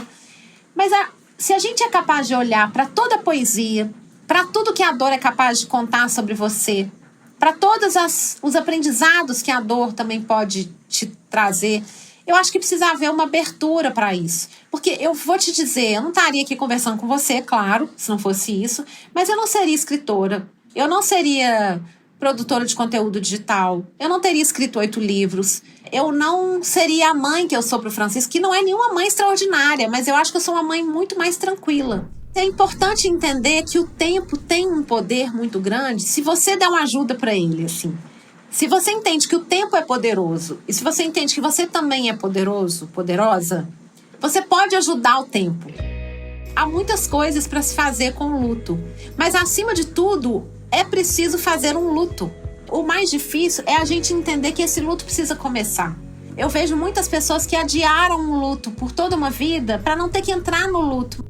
Mas se a gente é capaz de olhar para toda a poesia, para tudo que a dor é capaz de contar sobre você, para todos os aprendizados que a dor também pode te trazer, eu acho que precisa haver uma abertura para isso. Porque eu vou te dizer, eu não estaria aqui conversando com você, claro, se não fosse isso, mas eu não seria escritora, eu não seria produtora de conteúdo digital, eu não teria escrito 8 livros, eu não seria a mãe que eu sou para o Francisco, que não é nenhuma mãe extraordinária, mas eu acho que eu sou uma mãe muito mais tranquila. É importante entender que o tempo tem um poder muito grande se você der uma ajuda para ele, assim. Se você entende que o tempo é poderoso e se você entende que você também é poderoso, poderosa, você pode ajudar o tempo. Há muitas coisas para se fazer com o luto, mas acima de tudo é preciso fazer um luto. O mais difícil é a gente entender que esse luto precisa começar. Eu vejo muitas pessoas que adiaram um luto por toda uma vida para não ter que entrar no luto.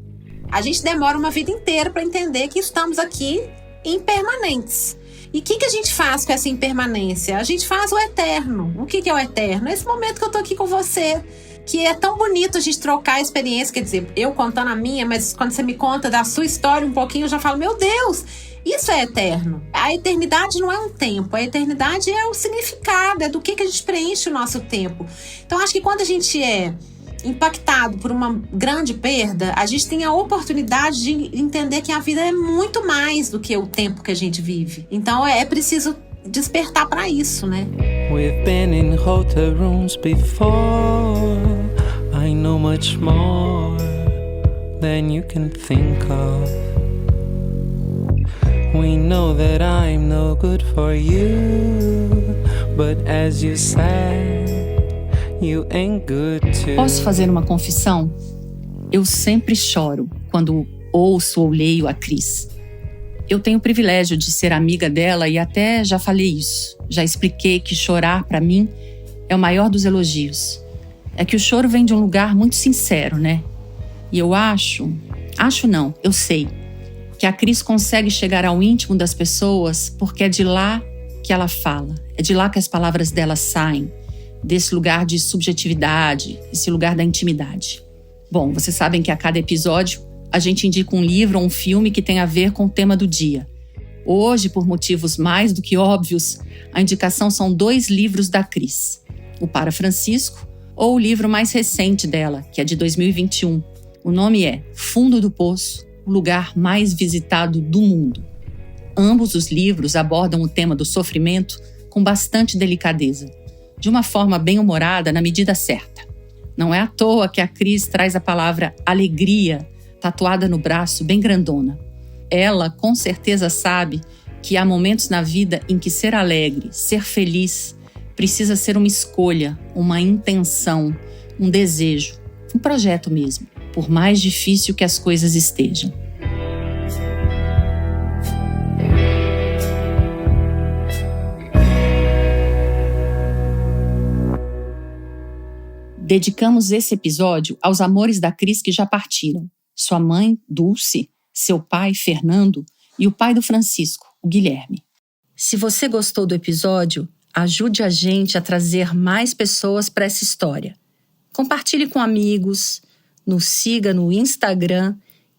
A gente demora uma vida inteira para entender que estamos aqui impermanentes. E o que a gente faz com essa impermanência? A gente faz o eterno. O que é o eterno? Esse momento que eu tô aqui com você. Que é tão bonito a gente trocar a experiência. Quer dizer, eu contando a minha, mas quando você me conta da sua história um pouquinho, eu já falo, meu Deus, isso é eterno. A eternidade não é um tempo. A eternidade é o significado, é do que a gente preenche o nosso tempo. Então, acho que quando a gente é impactado por uma grande perda, a gente tem a oportunidade de entender que a vida é muito mais do que o tempo que a gente vive. Então é preciso despertar para isso, né? We've been in hotel rooms before. I know much more than you can think of. We know that I'm no good for you, but as you said, you ain't good too. Posso fazer uma confissão? Eu sempre choro quando ouço ou leio a Cris. Eu tenho o privilégio de ser amiga dela e até já falei isso. Já expliquei que chorar, para mim, é o maior dos elogios. É que o choro vem de um lugar muito sincero, né? E eu eu sei, que a Cris consegue chegar ao íntimo das pessoas porque é de lá que ela fala, é de lá que as palavras dela saem, desse lugar de subjetividade, esse lugar da intimidade. Bom, vocês sabem que a cada episódio a gente indica um livro ou um filme que tem a ver com o tema do dia. Hoje, por motivos mais do que óbvios, a indicação são 2 livros da Cris. O Para Francisco ou o livro mais recente dela, que é de 2021. O nome é Fundo do Poço, o lugar mais visitado do mundo. Ambos os livros abordam o tema do sofrimento com bastante delicadeza, de uma forma bem-humorada na medida certa. Não é à toa que a Cris traz a palavra alegria tatuada no braço bem grandona. Ela, com certeza, sabe que há momentos na vida em que ser alegre, ser feliz, precisa ser uma escolha, uma intenção, um desejo, um projeto mesmo, por mais difícil que as coisas estejam. Dedicamos esse episódio aos amores da Cris que já partiram. Sua mãe, Dulce, seu pai, Fernando, e o pai do Francisco, o Guilherme. Se você gostou do episódio, ajude a gente a trazer mais pessoas para essa história. Compartilhe com amigos, nos siga no Instagram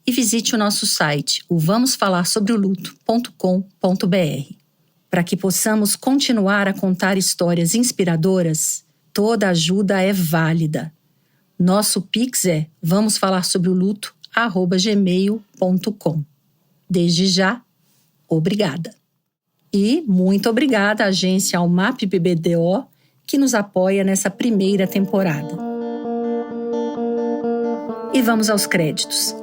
e visite o nosso site, o vamosfalarsobroluto.com.br. Para que possamos continuar a contar histórias inspiradoras, toda ajuda é válida. Nosso Pix é vamosfalarsobroluto@gmail.com. Desde já, obrigada. E muito obrigada à agência Almap BBDO, que nos apoia nessa primeira temporada. E vamos aos créditos.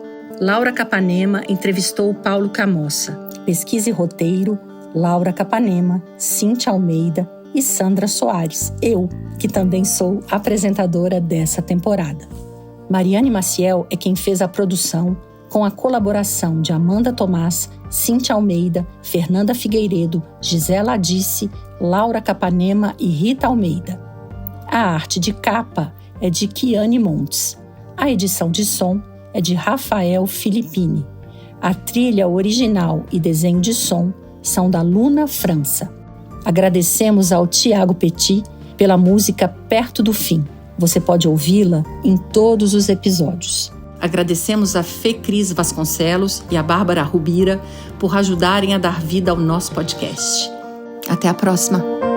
Laura Capanema entrevistou Paulo Camossa. Pesquisa e roteiro, Laura Capanema, Cíntia Almeida e Sandra Soares. Eu, que também sou apresentadora dessa temporada. Mariane Maciel é quem fez a produção, com a colaboração de Amanda Tomás, Cíntia Almeida, Fernanda Figueiredo, Gisela Adice, Laura Capanema e Rita Almeida. A arte de capa é de Kiane Montes. A edição de som é de Rafael Filippini. A trilha original e desenho de som são da Luna França. Agradecemos ao Tiago Petit pela música Perto do Fim. Você pode ouvi-la em todos os episódios. Agradecemos a Fê Cris Vasconcelos e a Bárbara Rubira por ajudarem a dar vida ao nosso podcast. Até a próxima!